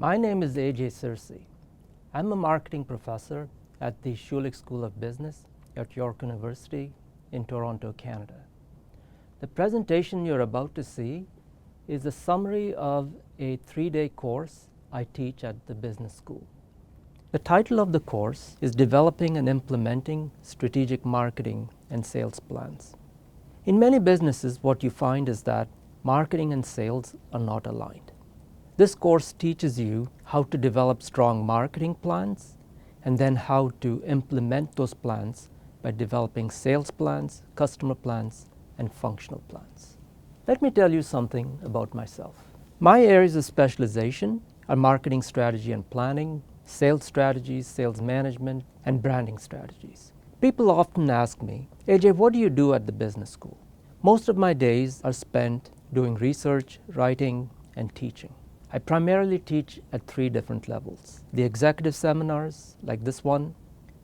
My name is Ajay Sirsi. I'm a marketing professor at the Schulich School of Business at York University in Toronto, Canada. The presentation you're about to see is a summary of a 3-day course I teach at the business school. The title of the course is Developing and Implementing Strategic Marketing and Sales Plans. In many businesses, what you find is that marketing and sales are not aligned. This course teaches you how to develop strong marketing plans and then how to implement those plans by developing sales plans, customer plans, and functional plans. Let me tell you something about myself. My areas of specialization are marketing strategy and planning, sales strategies, sales management, and branding strategies. People often ask me, Ajay, what do you do at the business school? Most of my days are spent doing research, writing, and teaching. I primarily teach at 3 different levels: the executive seminars, like this one,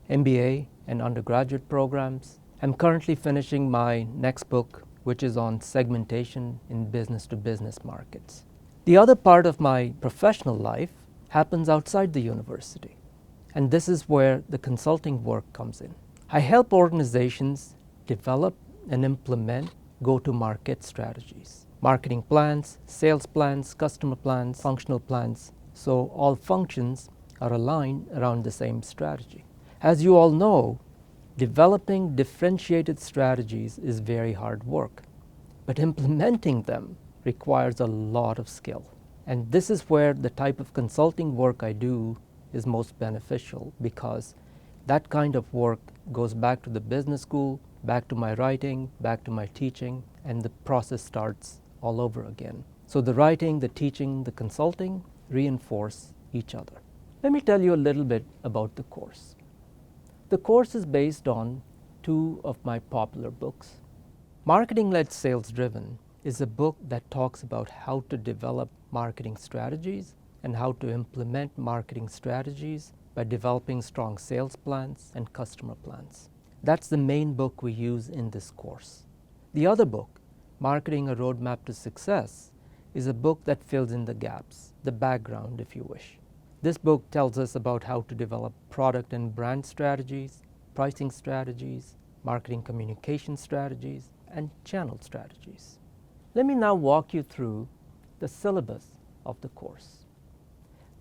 MBA and undergraduate programs. I'm currently finishing my next book, which is on segmentation in business-to-business markets. The other part of my professional life happens outside the university, and this is where the consulting work comes in. I help organizations develop and implement go-to-market strategies, marketing plans, sales plans, customer plans, functional plans, so all functions are aligned around the same strategy. As you all know, developing differentiated strategies is very hard work, but implementing them requires a lot of skill. And this is where the type of consulting work I do is most beneficial, because that kind of work goes back to the business school, back to my writing, back to my teaching, and the process starts all over again. So the writing, the teaching, the consulting reinforce each other. Let me tell you a little bit about the course. The course is based on 2 of my popular books. Marketing-Led Sales-Driven is a book that talks about how to develop marketing strategies and how to implement marketing strategies by developing strong sales plans and customer plans. That's the main book we use in this course. The other book, Marketing: A Roadmap to Success, is a book that fills in the gaps, the background if you wish. This book tells us about how to develop product and brand strategies, pricing strategies, marketing communication strategies, and channel strategies. Let me now walk you through the syllabus of the course.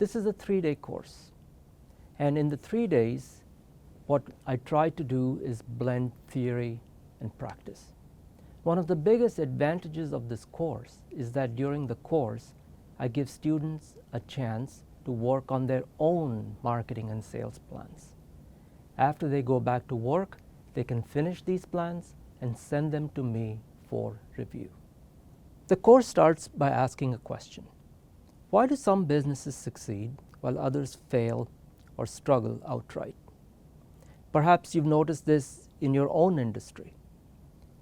This is a 3-day course, and in the 3 days, what I try to do is blend theory and practice. One of the biggest advantages of this course is that during the course, I give students a chance to work on their own marketing and sales plans. After they go back to work, they can finish these plans and send them to me for review. The course starts by asking a question. Why do some businesses succeed while others fail or struggle outright? Perhaps you've noticed this in your own industry,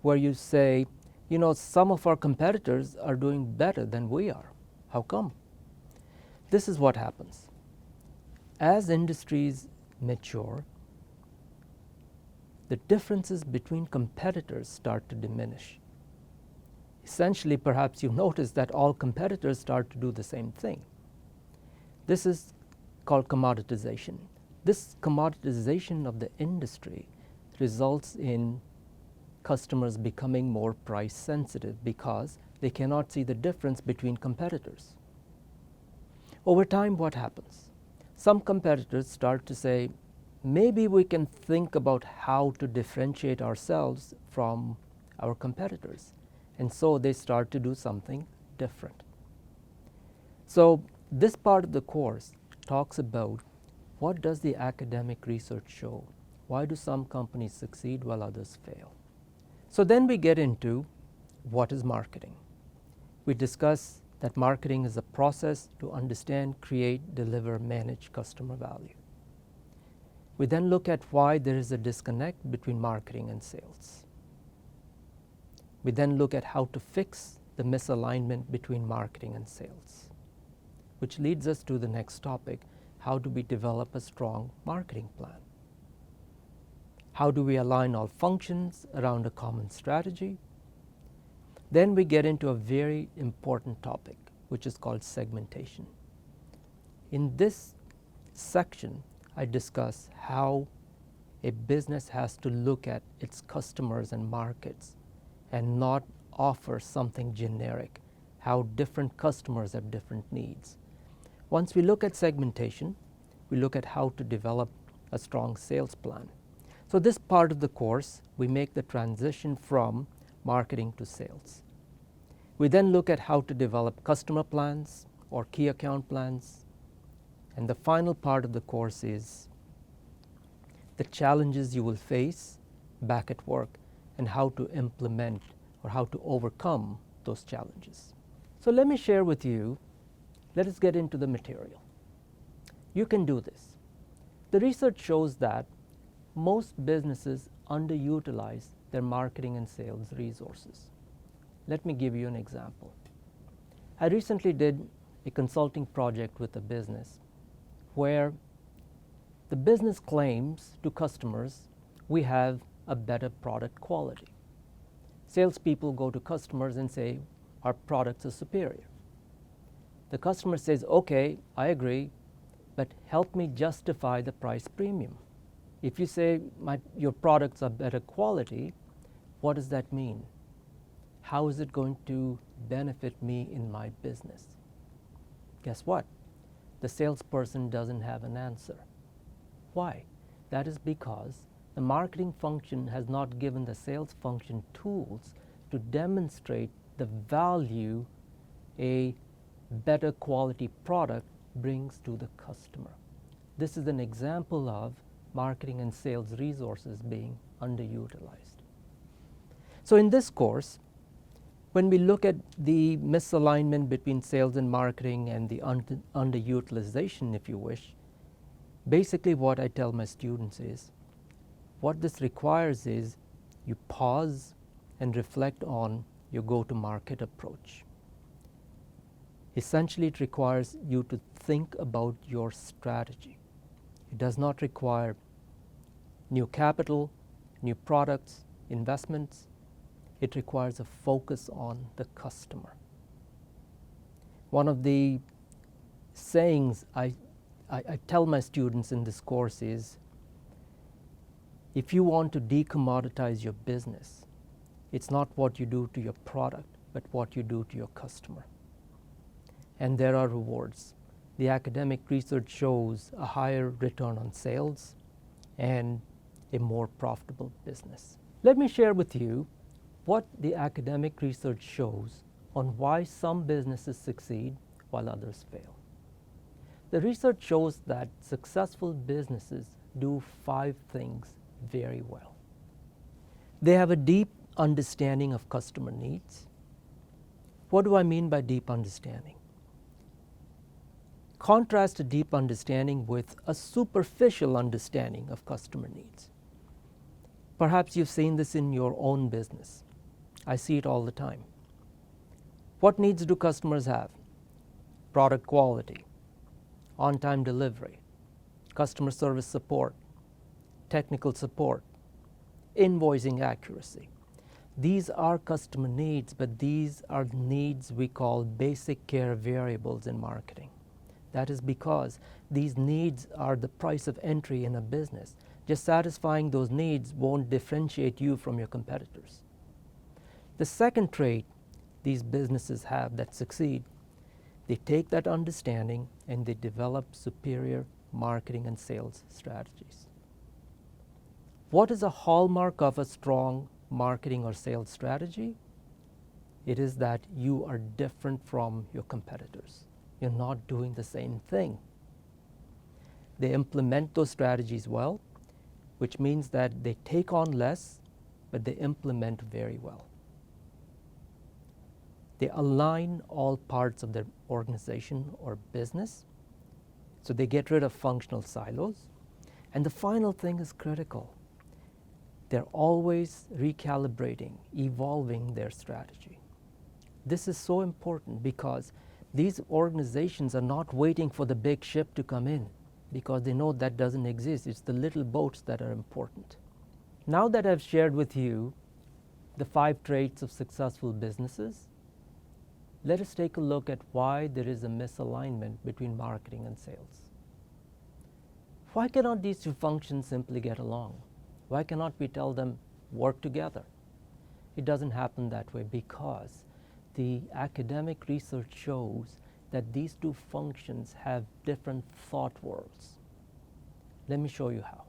where you say, some of our competitors are doing better than we are. How come? This is what happens. As industries mature, the differences between competitors start to diminish. Essentially, perhaps you've noticed that all competitors start to do the same thing. This is called commoditization. This commoditization of the industry results in customers becoming more price sensitive because they cannot see the difference between competitors. Over time, what happens? Some competitors start to say, maybe we can think about how to differentiate ourselves from our competitors. And so they start to do something different. So this part of the course talks about what does the academic research show? Why do some companies succeed while others fail? So then we get into what is marketing. We discuss that marketing is a process to understand, create, deliver, manage customer value. We then look at why there is a disconnect between marketing and sales. We then look at how to fix the misalignment between marketing and sales, which leads us to the next topic: how do we develop a strong marketing plan? How do we align all functions around a common strategy? Then we get into a very important topic, which is called segmentation. In this section, I discuss how a business has to look at its customers and markets and not offer something generic, how different customers have different needs. Once we look at segmentation, we look at how to develop a strong sales plan. So this part of the course, we make the transition from marketing to sales. We then look at how to develop customer plans or key account plans. And the final part of the course is the challenges you will face back at work and how to implement or how to overcome those challenges. So let me share with you, let us get into the material. You can do this. The research shows that most businesses underutilize their marketing and sales resources. Let me give you an example. I recently did a consulting project with a business where the business claims to customers, we have a better product quality. Salespeople go to customers and say, our products are superior. The customer says, okay, I agree, but help me justify the price premium. If you say your products are better quality, what does that mean? How is it going to benefit me in my business? Guess what? The salesperson doesn't have an answer. Why? That is because the marketing function has not given the sales function tools to demonstrate the value a better quality product brings to the customer. This is an example of marketing and sales resources being underutilized. So in this course, when we look at the misalignment between sales and marketing and the underutilization, if you wish, basically what I tell my students is, what this requires is you pause and reflect on your go-to-market approach. Essentially, it requires you to think about your strategy. It does not require new capital, new products, investments. It requires a focus on the customer. One of the sayings I tell my students in this course is, if you want to decommoditize your business, it's not what you do to your product, but what you do to your customer. And there are rewards. The academic research shows a higher return on sales and a more profitable business. Let me share with you what the academic research shows on why some businesses succeed while others fail. The research shows that successful businesses do 5 things very well. They have a deep understanding of customer needs. What do I mean by deep understanding? Contrast a deep understanding with a superficial understanding of customer needs. Perhaps you've seen this in your own business. I see it all the time. What needs do customers have? Product quality, on-time delivery, customer service support, technical support, invoicing accuracy. These are customer needs, but these are needs we call basic care variables in marketing. That is because these needs are the price of entry in a business. Just satisfying those needs won't differentiate you from your competitors. The second trait these businesses have that succeed, they take that understanding and they develop superior marketing and sales strategies. What is a hallmark of a strong marketing or sales strategy? It is that you are different from your competitors. You're not doing the same thing. They implement those strategies well, which means that they take on less, but they implement very well. They align all parts of their organization or business, so they get rid of functional silos. And the final thing is critical. They're always recalibrating, evolving their strategy. This is so important because these organizations are not waiting for the big ship to come in because they know that doesn't exist. It's the little boats that are important. Now that I've shared with you the 5 traits of successful businesses, let us take a look at why there is a misalignment between marketing and sales. Why cannot these two functions simply get along? Why cannot we tell them work together? It doesn't happen that way because the academic research shows that these two functions have different thought worlds. Let me show you how.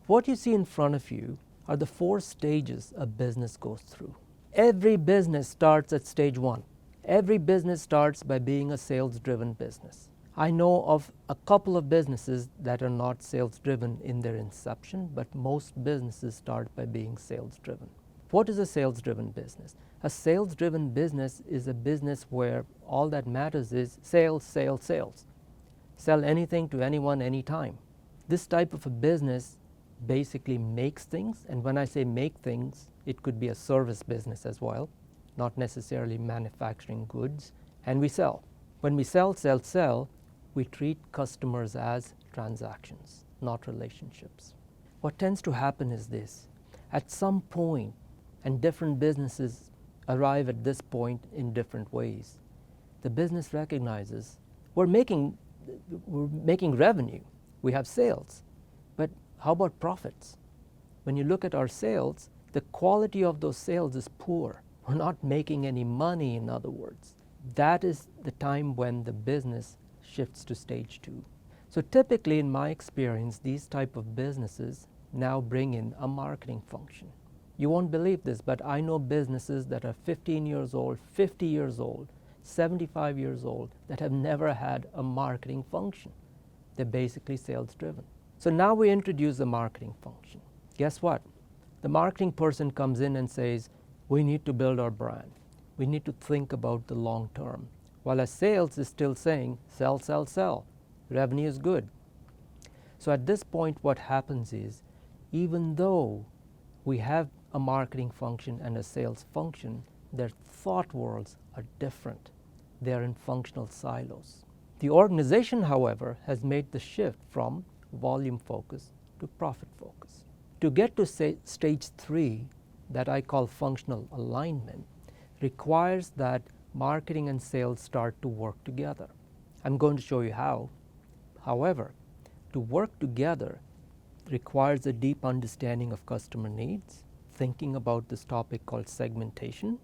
What you see in front of you are the 4 stages a business goes through. Every business starts at stage 1. Every business starts by being a sales-driven business. I know of a couple of businesses that are not sales-driven in their inception, but most businesses start by being sales-driven. What is a sales-driven business? A sales-driven business is a business where all that matters is sales, sales, sales. Sell anything to anyone, anytime. This type of a business basically makes things, and when I say make things, it could be a service business as well, not necessarily manufacturing goods, and we sell. When we sell, we treat customers as transactions, not relationships. What tends to happen is this. At some point, and different businesses arrive at this point in different ways, the business recognizes we're making revenue, we have sales, but how about profits? When you look at our sales, the quality of those sales is poor. We're not making any money, in other words. That is the time when the business shifts to stage 2. So typically, in my experience, these type of businesses now bring in a marketing function. You won't believe this, but I know businesses that are 15 years old, 50 years old, 75 years old that have never had a marketing function. They're basically sales driven. So now we introduce a marketing function. Guess what? The marketing person comes in and says, we need to build our brand. We need to think about the long term. While a sales is still saying, sell, sell, sell. Revenue is good. So at this point, what happens is, even though we have a marketing function and a sales function, their thought worlds are different. They are in functional silos. The organization, however, has made the shift from volume focus to profit focus. To get to stage 3, that I call functional alignment, requires that marketing and sales start to work together. I'm going to show you how. However, to work together requires a deep understanding of customer needs, thinking about this topic called segmentation,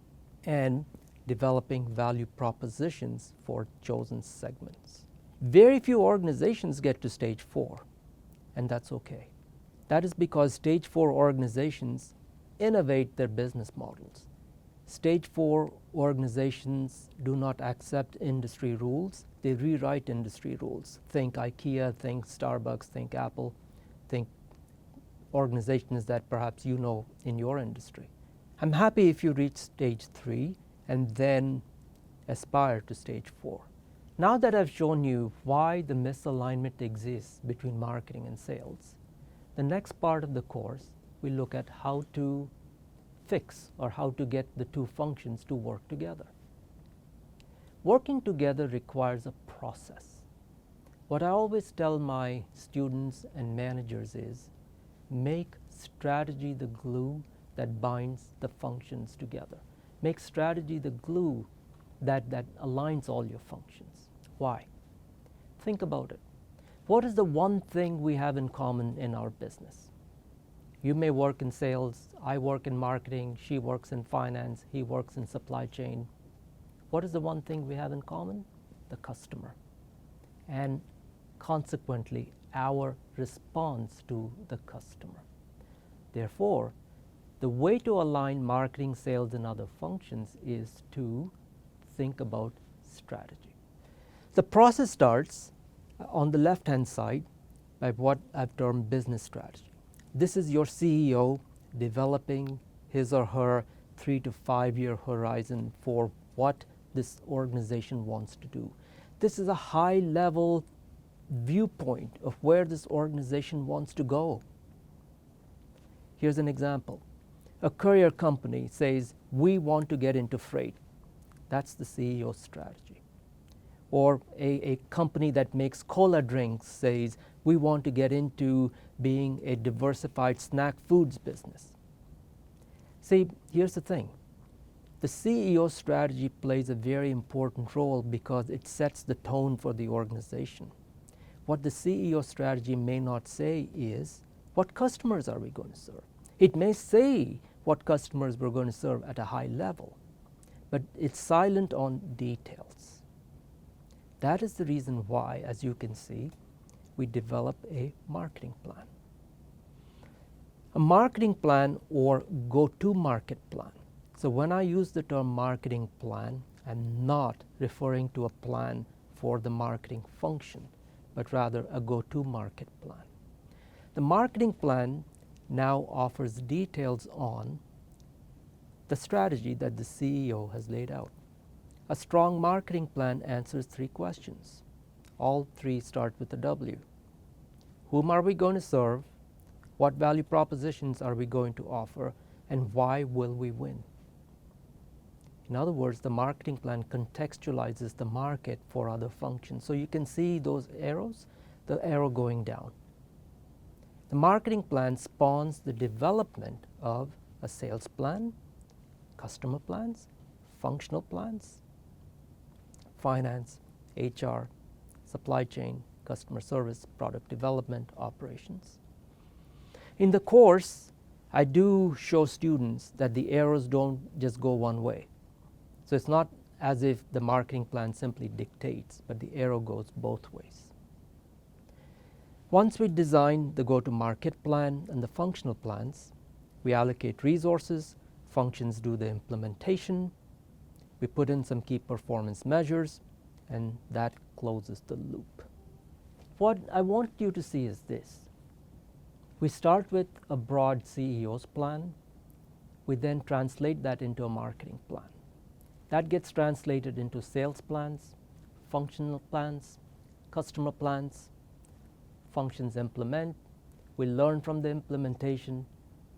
and developing value propositions for chosen segments. Very few organizations get to stage 4, and that's okay. That is because stage 4 organizations innovate their business models. Stage 4 organizations do not accept industry rules, they rewrite industry rules. Think IKEA, think Starbucks, think Apple, think organizations that perhaps you know in your industry. I'm happy if you reach stage 3 and then aspire to stage 4. Now that I've shown you why the misalignment exists between marketing and sales, the next part of the course we look at how to fix or how to get the two functions to work together. Working together requires a process. What I always tell my students and managers is, make strategy the glue that binds the functions together. Make strategy the glue that aligns all your functions. Why? Think about it. What is the one thing we have in common in our business? You may work in sales, I work in marketing, she works in finance, he works in supply chain. What is the one thing we have in common? The customer. And consequently, our response to the customer. Therefore, the way to align marketing, sales, and other functions is to think about strategy. The process starts on the left-hand side by what I've termed business strategy. This is your CEO developing his or her 3 to 5 year horizon for what this organization wants to do. This is a high-level viewpoint of where this organization wants to go. Here's an example. A courier company says, we want to get into freight. That's the CEO's strategy. Or a company that makes cola drinks says, we want to get into being a diversified snack foods business. See, here's the thing. The CEO strategy plays a very important role because it sets the tone for the organization. What the CEO strategy may not say is, what customers are we going to serve? It may say what customers we're going to serve at a high level, but it's silent on details. That is the reason why, as you can see, we develop a marketing plan. A marketing plan or go-to-market plan. So when I use the term marketing plan, I'm not referring to a plan for the marketing function, but rather a go-to-market plan. The marketing plan now offers details on the strategy that the CEO has laid out. A strong marketing plan answers 3 questions. All 3 start with a W. Whom are we going to serve? What value propositions are we going to offer? And why will we win? In other words, the marketing plan contextualizes the market for other functions. So you can see those arrows, the arrow going down. The marketing plan spawns the development of a sales plan, customer plans, functional plans, finance, HR, supply chain, customer service, product development, operations. In the course, I do show students that the arrows don't just go one way. So it's not as if the marketing plan simply dictates, but the arrow goes both ways. Once we design the go-to-market plan and the functional plans, we allocate resources, functions do the implementation, we put in some key performance measures, and that closes the loop. What I want you to see is this. We start with a broad CEO's plan. We then translate that into a marketing plan. That gets translated into sales plans, functional plans, customer plans, functions implement. We learn from the implementation,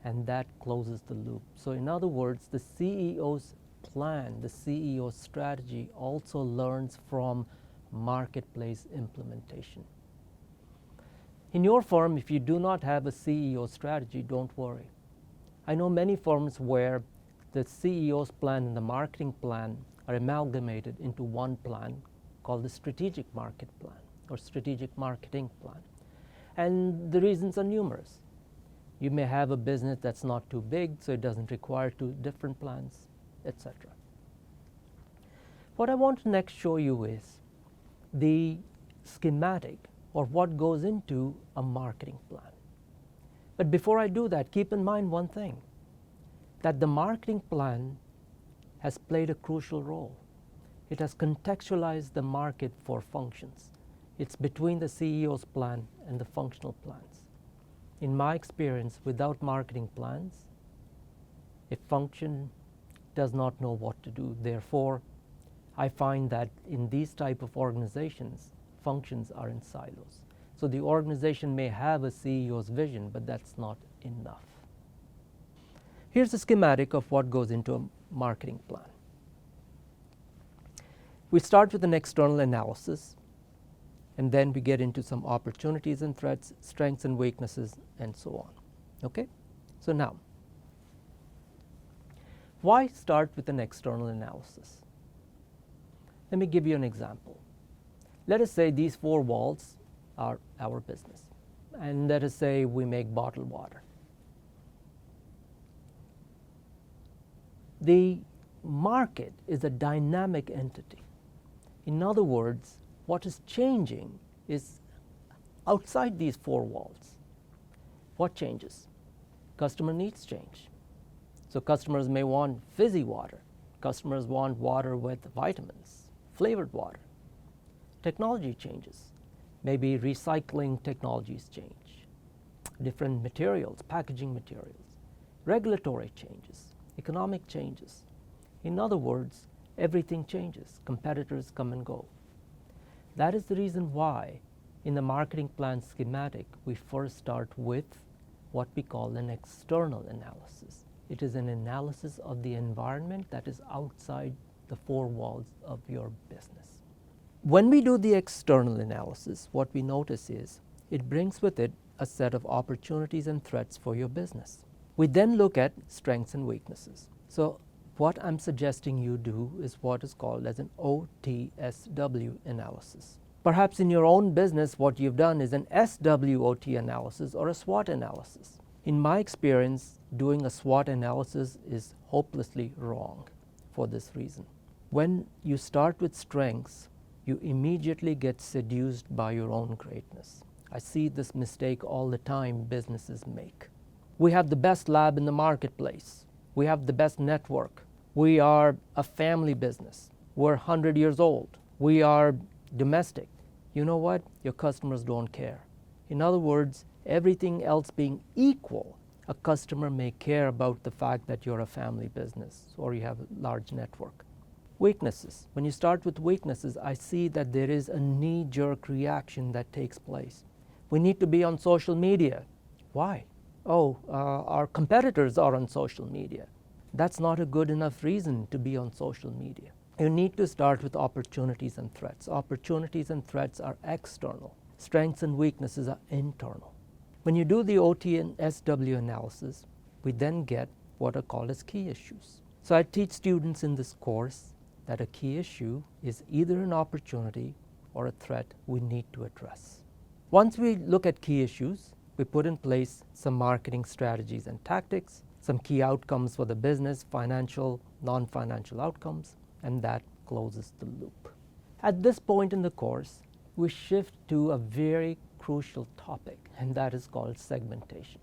and that closes the loop. So in other words, the CEO's plan, the CEO's strategy also learns from marketplace implementation. In your firm, if you do not have a CEO strategy, don't worry. I know many firms where the CEO's plan and the marketing plan are amalgamated into one plan called the strategic market plan or strategic marketing plan. And the reasons are numerous. You may have a business that's not too big, so it doesn't require 2 different plans, etc. What I want to next show you is the schematic or what goes into a marketing plan. But before I do that, keep in mind one thing, that the marketing plan has played a crucial role. It has contextualized the market for functions. It's between the CEO's plan and the functional plans. In my experience, without marketing plans, a function does not know what to do. Therefore, I find that in these type of organizations, functions are in silos. So the organization may have a CEO's vision, but that's not enough. Here's a schematic of what goes into a marketing plan. We start with an external analysis, and then we get into some opportunities and threats, strengths and weaknesses, and so on. Okay? So now, why start with an external analysis? Let me give you an example. Let us say these 4 walls are our business, and let us say we make bottled water. The market is a dynamic entity. In other words, what is changing is outside these 4 walls. What changes? Customer needs change. So customers may want fizzy water. Customers want water with vitamins, flavored water. Technology changes. Maybe recycling technologies change. Different materials, packaging materials. Regulatory changes. Economic changes. In other words, everything changes. Competitors come and go. That is the reason why in the marketing plan schematic, we first start with what we call an external analysis. It is an analysis of the environment that is outside the 4 walls of your business. When we do the external analysis, what we notice is it brings with it a set of opportunities and threats for your business. We then look at strengths and weaknesses. So What I'm suggesting you do is what is called as an OTSW analysis. Perhaps in your own business, what you've done is an SWOT analysis or a SWOT analysis. In my experience, doing a SWOT analysis is hopelessly wrong for this reason. When you start with strengths, you immediately get seduced by your own greatness. I see this mistake all the time businesses make. We have the best lab in the marketplace. We have the best network. We are a family business. We're 100 years old. We are domestic. You know what? Your customers don't care. In other words, everything else being equal, a customer may care about the fact that you're a family business or you have a large network. Weaknesses. When you start with weaknesses, I see that there is a knee-jerk reaction that takes place. We need to be on social media. Why? Our competitors are on social media. That's not a good enough reason to be on social media. You need to start with opportunities and threats. Opportunities and threats are external. Strengths and weaknesses are internal. When you do the OT and SW analysis, we then get what are called as key issues. So I teach students in this course that a key issue is either an opportunity or a threat we need to address. Once we look at key issues, we put in place some marketing strategies and tactics, some key outcomes for the business, financial, non-financial outcomes, and that closes the loop. At this point in the course, we shift to a very crucial topic, and that is called segmentation.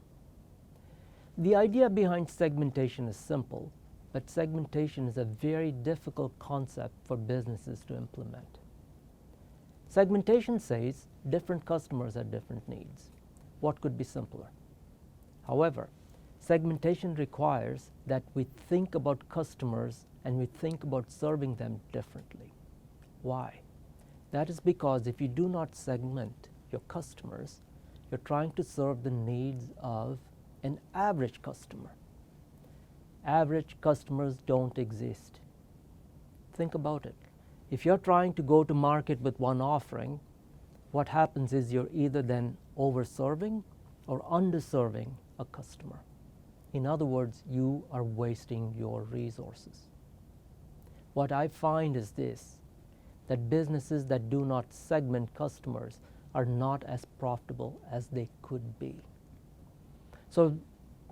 The idea behind segmentation is simple, but segmentation is a very difficult concept for businesses to implement. Segmentation says different customers have different needs. What could be simpler? However, segmentation requires that we think about customers and we think about serving them differently. Why? That is because if you do not segment your customers, you're trying to serve the needs of an average customer. Average customers don't exist. Think about it. If you're trying to go to market with one offering, what happens is you're either then overserving or underserving a customer. In other words, you are wasting your resources. What I find is this, that businesses that do not segment customers are not as profitable as they could be. So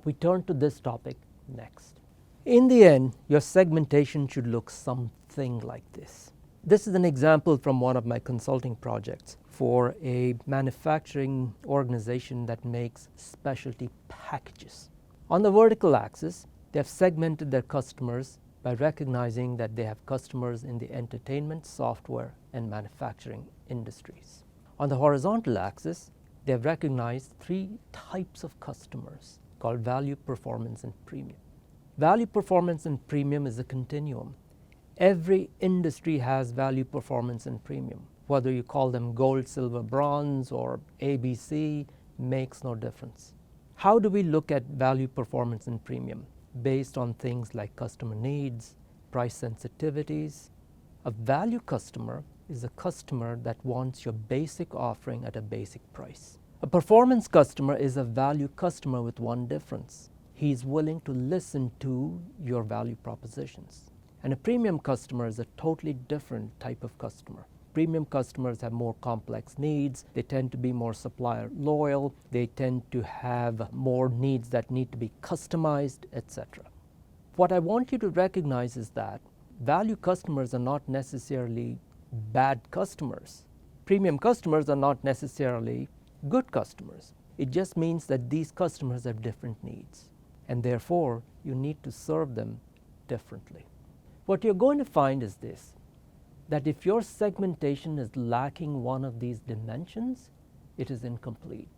we turn to this topic next. In the end, your segmentation should look something like this. This is an example from one of my consulting projects for a manufacturing organization that makes specialty packages. On the vertical axis, they have segmented their customers by recognizing that they have customers in the entertainment, software, and manufacturing industries. On the horizontal axis, they have recognized 3 types of customers called value, performance, and premium. Value, performance, and premium is a continuum. Every industry has value, performance, and premium. Whether you call them gold, silver, bronze, or ABC, makes no difference. How do we look at value, performance, and premium? Based on things like customer needs, price sensitivities. A value customer is a customer that wants your basic offering at a basic price. A performance customer is a value customer with one difference. He's willing to listen to your value propositions. And a premium customer is a totally different type of customer. Premium customers have more complex needs. They tend to be more supplier loyal. They tend to have more needs that need to be customized, etc. What I want you to recognize is that value customers are not necessarily bad customers. Premium customers are not necessarily good customers. It just means that these customers have different needs, and therefore you need to serve them differently. What you're going to find is this, that if your segmentation is lacking one of these dimensions, it is incomplete.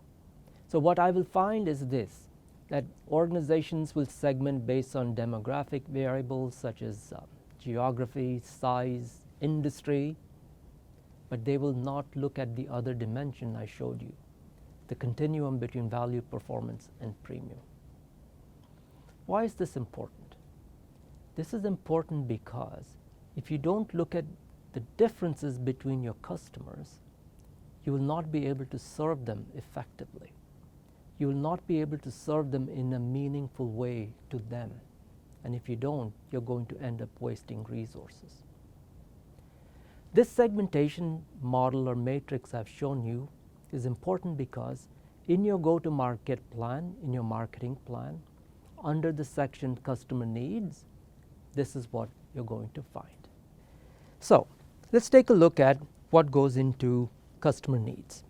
So what I will find is this, that organizations will segment based on demographic variables such as geography, size, industry, but they will not look at the other dimension I showed you, the continuum between value, performance, and premium. Why is this important? This is important because if you don't look at the differences between your customers, you will not be able to serve them effectively. You will not be able to serve them in a meaningful way to them. and if you don't, you're going to end up wasting resources. This segmentation model or matrix I've shown you is important because in your go-to-market plan, in your marketing plan, under the section customer needs, this is what you're going to find. So let's take a look at what goes into customer needs.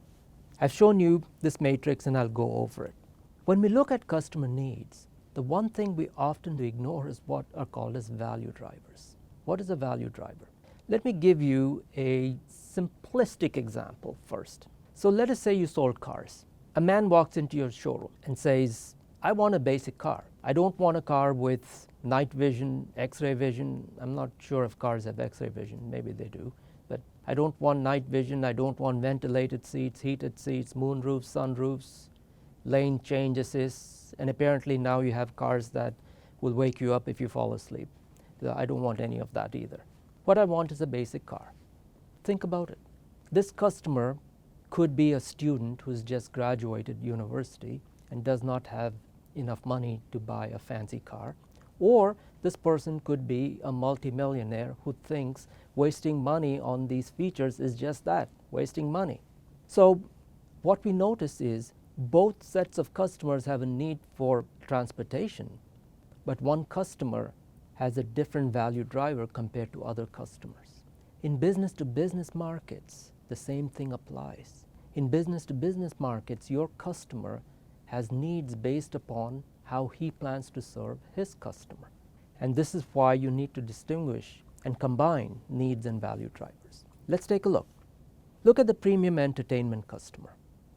I've shown you this matrix and I'll go over it. When we look at customer needs, the one thing we often ignore is what are called as value drivers. What is a value driver? Let me give you a simplistic example first. So let us say you sold cars. A man walks into your showroom and says, I want a basic car. I don't want a car with night vision, x-ray vision. I'm not sure if cars have x-ray vision, maybe they do. But I don't want night vision, I don't want ventilated seats, heated seats, moonroofs, sunroofs, lane change assist, and apparently now you have cars that will wake you up if you fall asleep. I don't want any of that either. What I want is a basic car. Think about it. This customer could be a student who's just graduated university and does not have enough money to buy a fancy car, or this person could be a multimillionaire who thinks wasting money on these features is just that, wasting money. So what we notice is both sets of customers have a need for transportation, but one customer has a different value driver compared to other customers. In business-to-business markets, the same thing applies. In business-to-business markets, your customer has needs based upon how he plans to serve his customer. And this is why you need to distinguish and combine needs and value drivers. Let's take a look. Look at the premium entertainment customer.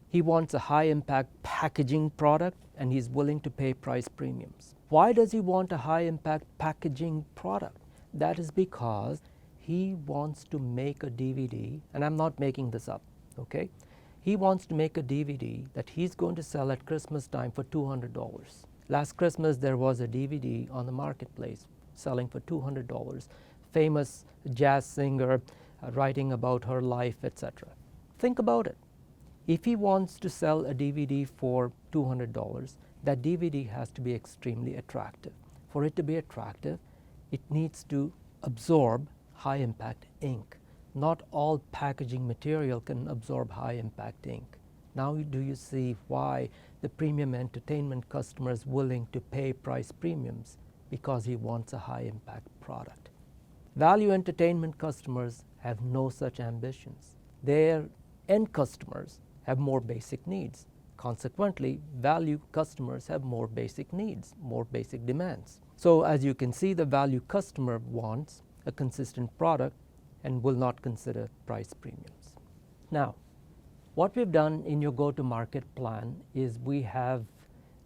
He wants a high-impact packaging product and he's willing to pay price premiums. Why does he want a high-impact packaging product? That is because he wants to make a DVD, and I'm not making this up, okay? He wants to make a DVD that he's going to sell at Christmas time for $200. Last Christmas there was a DVD on the marketplace selling for $200, famous jazz singer writing about her life, etc. Think about it. If he wants to sell a DVD for $200, that DVD has to be extremely attractive. For it to be attractive, it needs to absorb high impact ink. Not all packaging material can absorb high impact ink. Now do you see why the premium entertainment customer is willing to pay price premiums? Because he wants a high impact product. Value entertainment customers have no such ambitions. Their end customers have more basic needs. Consequently, value customers have more basic needs, more basic demands. So as you can see, the value customer wants a consistent product and will not consider price premiums. Now, what we've done in your go-to-market plan is we have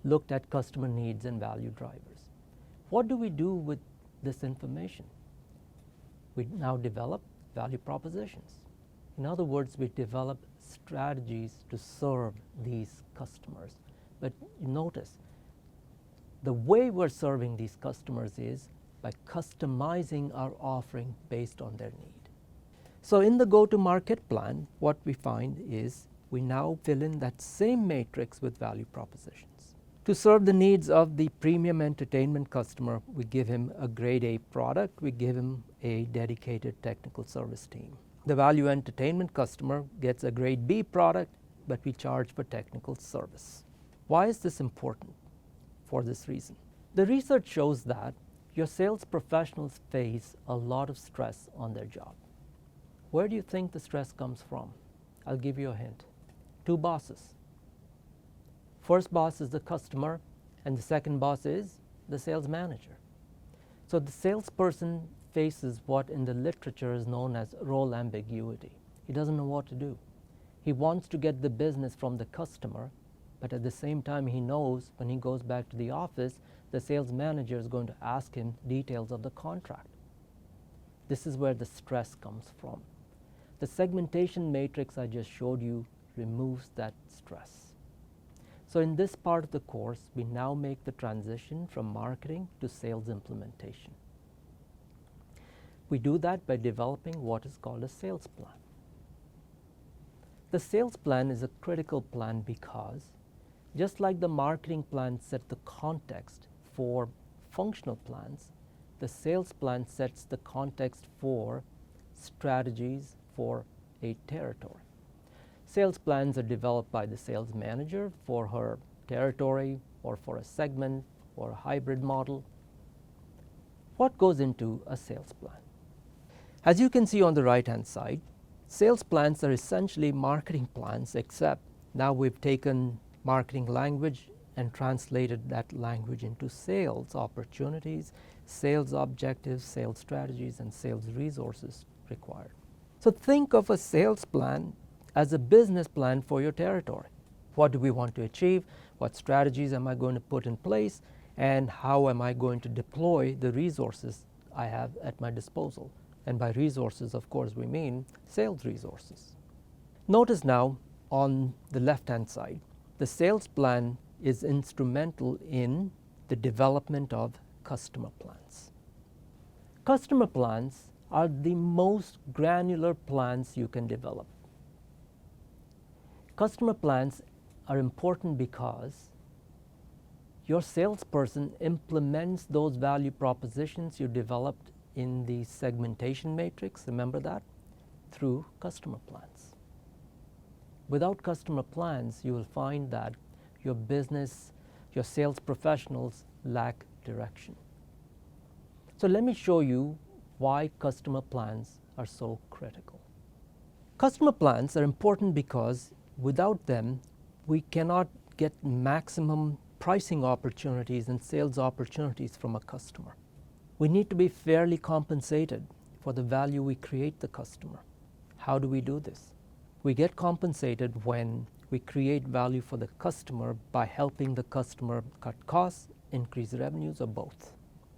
looked at customer needs and value drivers. What do we do with this information? We now develop value propositions. In other words, we develop strategies to serve these customers. But notice, the way we're serving these customers is by customizing our offering based on their need. So in the go-to-market plan, what we find is we now fill in that same matrix with value propositions. To serve the needs of the premium entertainment customer, we give him a grade A product, we give him a dedicated technical service team. The value entertainment customer gets a grade B product, but we charge for technical service. Why is this important? For this reason. The research shows that your sales professionals face a lot of stress on their job. Where do you think the stress comes from? I'll give you a hint. Two bosses. First boss is the customer, and the second boss is the sales manager. So the salesperson faces what in the literature is known as role ambiguity. He doesn't know what to do. He wants to get the business from the customer, but at the same time he knows when he goes back to the office, the sales manager is going to ask him details of the contract. This is where the stress comes from. The segmentation matrix I just showed you removes that stress. So in this part of the course, we now make the transition from marketing to sales implementation. We do that by developing what is called a sales plan. The sales plan is a critical plan because just like the marketing plan set the context for functional plans, the sales plan sets the context for strategies for a territory. Sales plans are developed by the sales manager for her territory or for a segment or a hybrid model. What goes into a sales plan? As you can see on the right-hand side, sales plans are essentially marketing plans, except now we've taken marketing language and translated that language into sales opportunities, sales objectives, sales strategies, and sales resources required. So think of a sales plan as a business plan for your territory. What do we want to achieve? What strategies am I going to put in place? And how am I going to deploy the resources I have at my disposal? And by resources, of course, we mean sales resources. Notice now on the left-hand side, the sales plan is instrumental in the development of customer plans. Customer plans are the most granular plans you can develop. Customer plans are important because your salesperson implements those value propositions you developed in the segmentation matrix, remember that, through customer plans. Without customer plans, you will find that your business, your sales professionals lack direction. So let me show you why customer plans are so critical. Customer plans are important because without them, we cannot get maximum pricing opportunities and sales opportunities from a customer. We need to be fairly compensated for the value we create the customer. How do we do this? We get compensated when we create value for the customer by helping the customer cut costs, increase revenues, or both.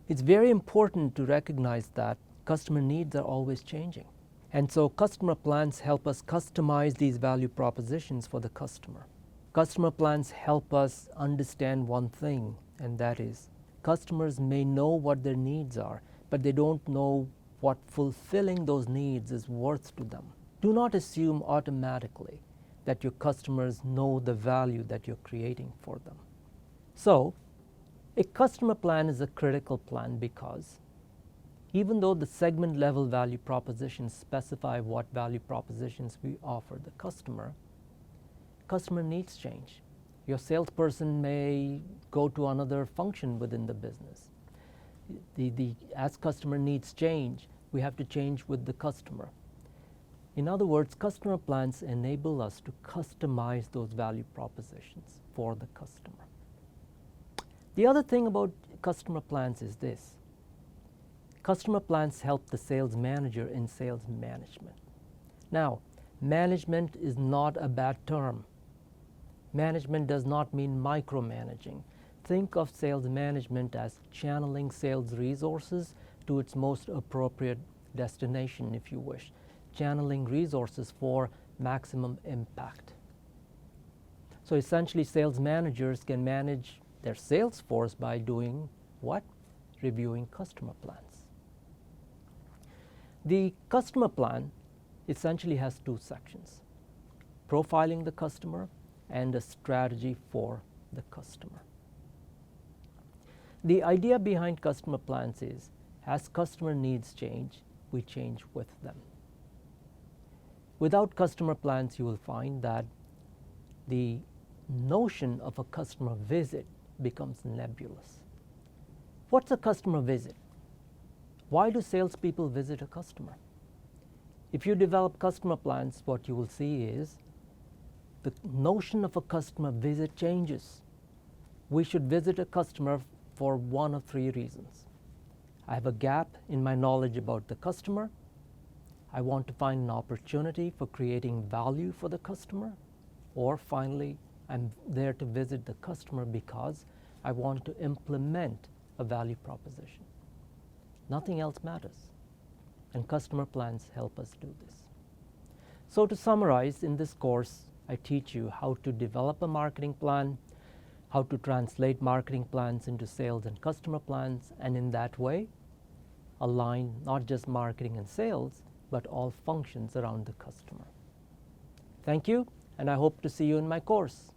It's very important to recognize that customer needs are always changing. And so customer plans help us customize these value propositions for the customer. Customer plans help us understand one thing, and that is customers may know what their needs are, but they don't know what fulfilling those needs is worth to them. Do not assume automatically that your customers know the value that you're creating for them. So, a customer plan is a critical plan because even though the segment level value propositions specify what value propositions we offer the customer needs change. Your salesperson may go to another function within the business. As customer needs change, we have to change with the customer. In other words, customer plans enable us to customize those value propositions for the customer. The other thing about customer plans is this. Customer plans help the sales manager in sales management. Now, management is not a bad term. Management does not mean micromanaging. Think of sales management as channeling sales resources to its most appropriate destination, if you wish. Channeling resources for maximum impact. So essentially, sales managers can manage their sales force by doing what? Reviewing customer plans. The customer plan essentially has two sections: profiling the customer and a strategy for the customer. The idea behind customer plans is, as customer needs change, we change with them. Without customer plans, you will find that the notion of a customer visit becomes nebulous. What's a customer visit? Why do salespeople visit a customer? If you develop customer plans, what you will see is the notion of a customer visit changes. We should visit a customer for one of three reasons. I have a gap in my knowledge about the customer. I want to find an opportunity for creating value for the customer. Or finally, I'm there to visit the customer because I want to implement a value proposition. Nothing else matters. And customer plans help us do this. So to summarize, in this course, I teach you how to develop a marketing plan, how to translate marketing plans into sales and customer plans, and in that way, align not just marketing and sales, but all functions around the customer. Thank you, and I hope to see you in my course.